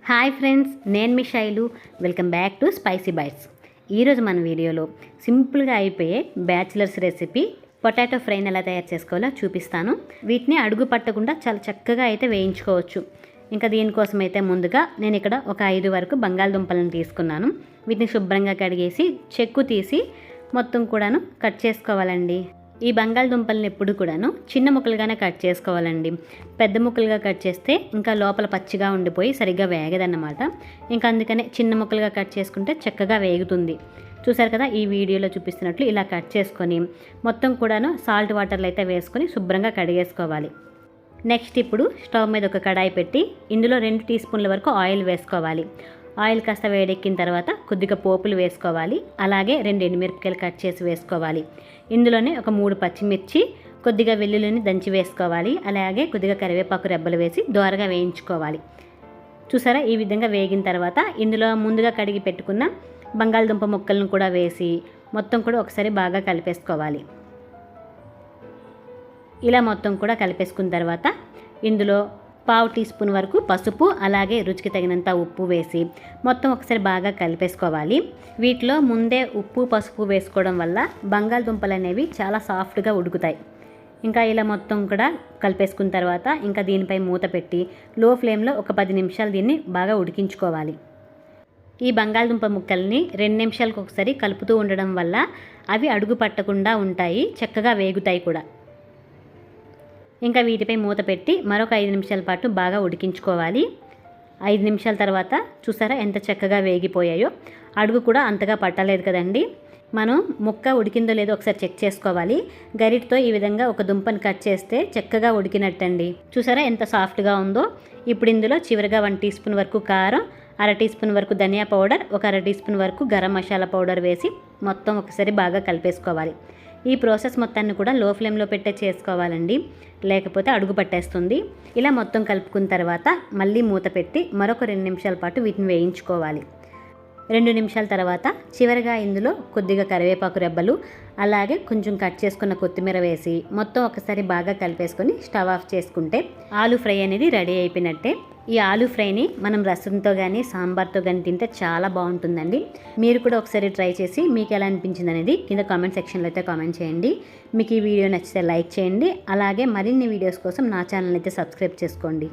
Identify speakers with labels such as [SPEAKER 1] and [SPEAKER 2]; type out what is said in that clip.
[SPEAKER 1] Hi friends, నేను మీ Shailu. Welcome back to spicy bites. ఈరోజు మన వీడియోలో సింపుల్గా అయిపోయే బ్యాచిలర్స్ రెసిపీ పొటాటో ఫ్రైని ఎలా తయారు చేసుకోవాలో చూపిస్తాను. వీటిని అడుగు పట్టకుండా చాలా చక్కగా అయితే వేయించుకోవచ్చు. ఇంకా దీనికోసం అయితే ముందుగా నేను ఇక్కడ ఒక 5 వరకు బంగాళదుంపలను తీసుకున్నాను. వీటిని శుభ్రంగా కడిగేసి చెక్కు తీసి మొత్తం కూడాను కట్ చేసుకోవాలండి. ఈ బంగాళదుంపలను ఎప్పుడు కూడాను చిన్న ముక్కలుగానే కట్ చేసుకోవాలండి. పెద్ద ముక్కలుగా కట్ చేస్తే ఇంకా లోపల పచ్చిగా ఉండిపోయి సరిగ్గా వేగదన్నమాట. ఇంకా అందుకనే చిన్న ముక్కలుగా కట్ చేసుకుంటే చక్కగా వేగుతుంది. చూసారు కదా, ఈ వీడియోలో చూపిస్తున్నట్లు ఇలా కట్ చేసుకొని మొత్తం కూడాను సాల్ట్ వాటర్లో అయితే వేసుకొని శుభ్రంగా కడిగేసుకోవాలి. నెక్స్ట్ ఇప్పుడు స్టవ్ మీద ఒక కడాయి పెట్టి ఇందులో 2 టీ స్పూన్ల వరకు ఆయిల్ వేసుకోవాలి. ఆయిల్ కాస్త వేడెక్కిన తర్వాత కొద్దిగా పోపులు వేసుకోవాలి. అలాగే 2 ఎండుమిరపకాయలు కట్ చేసి వేసుకోవాలి. ఇందులోనే ఒక 3 పచ్చిమిర్చి, కొద్దిగా వెల్లుల్లిని దంచి వేసుకోవాలి. అలాగే కొద్దిగా కరివేపాకు రెబ్బలు వేసి దోరగా వేయించుకోవాలి. చూసారా, ఈ విధంగా వేగిన తర్వాత ఇందులో ముందుగా కడిగి పెట్టుకున్న బంగాళదుంప ముక్కలను కూడా వేసి మొత్తం కూడా ఒకసారి బాగా కలిపేసుకోవాలి. ఇలా మొత్తం కూడా కలిపేసుకున్న తర్వాత ఇందులో 1/2 టీ స్పూన్ వరకు పసుపు, అలాగే రుచికి తగినంత ఉప్పు వేసి మొత్తం ఒకసారి బాగా కలిపేసుకోవాలి. వీటిలో ముందే ఉప్పు పసుపు వేసుకోవడం వల్ల బంగాళదుంపలు అనేవి చాలా సాఫ్ట్గా ఉడుకుతాయి. ఇంకా ఇలా మొత్తం కూడా కలిపేసుకున్న తర్వాత ఇంకా దీనిపై మూత పెట్టి లో ఫ్లేమ్లో ఒక 10 నిమిషాలు దీన్ని బాగా ఉడికించుకోవాలి. ఈ బంగాళదుంప ముక్కల్ని 2 నిమిషాలకు ఒకసారి కలుపుతూ ఉండడం వల్ల అవి అడుగు పట్టకుండా ఉంటాయి, చక్కగా వేగుతాయి కూడా. ఇంకా వీటిపై మూత పెట్టి మరొక 5 నిమిషాల పాటు బాగా ఉడికించుకోవాలి. 5 నిమిషాల తర్వాత చూసారా ఎంత చక్కగా వేగిపోయాయో. అడుగు కూడా అంతగా పట్టలేదు కదండి. మనం ముక్క ఉడికిందో లేదో ఒకసారి చెక్ చేసుకోవాలి. గరిటతో ఈ విధంగా ఒక దుంపని కట్ చేస్తే చక్కగా ఉడికినట్టండి. చూసారా ఎంత సాఫ్ట్గా ఉందో. ఇప్పుడు ఇందులో చివరిగా 1 టీ స్పూన్ వరకు కారం, 1/2 టీ స్పూన్ వరకు ధనియా పౌడర్, ఒక 1/2 టీ స్పూన్ వరకు గరం మసాలా పౌడర్ వేసి మొత్తం ఒకసారి బాగా కలిపేసుకోవాలి. ఈ ప్రాసెస్ మొత్తాన్ని కూడా లో ఫ్లేమ్లో పెట్టే చేసుకోవాలండి, లేకపోతే అడుగు పట్టేస్తుంది. ఇలా మొత్తం కలుపుకున్న తర్వాత మళ్ళీ మూత పెట్టి మరొక 2 నిమిషాల పాటు వీటిని వేయించుకోవాలి. 2 నిమిషాల తర్వాత చివరిగా ఇందులో కొద్దిగా కరివేపాకు రెబ్బలు, అలాగే కొంచెం కట్ చేసుకున్న కొత్తిమీర వేసి మొత్తం ఒకసారి బాగా కలిపేసుకొని స్టవ్ ఆఫ్ చేసుకుంటే ఆలూ ఫ్రై అనేది రెడీ అయిపోయినట్టే. ఈ ఆలూ ఫ్రైని మనం రసంతో కానీ సాంబార్తో కానీ తింటే చాలా బాగుంటుందండి. మీరు కూడా ఒకసారి ట్రై చేసి మీకు ఎలా అనిపించింది అనేది కింద కామెంట్ సెక్షన్లో అయితే కామెంట్ చేయండి. మీకు ఈ వీడియో నచ్చితే లైక్ చేయండి. అలాగే మరిన్ని వీడియోస్ కోసం నా ఛానల్ అయితే సబ్స్క్రైబ్ చేసుకోండి.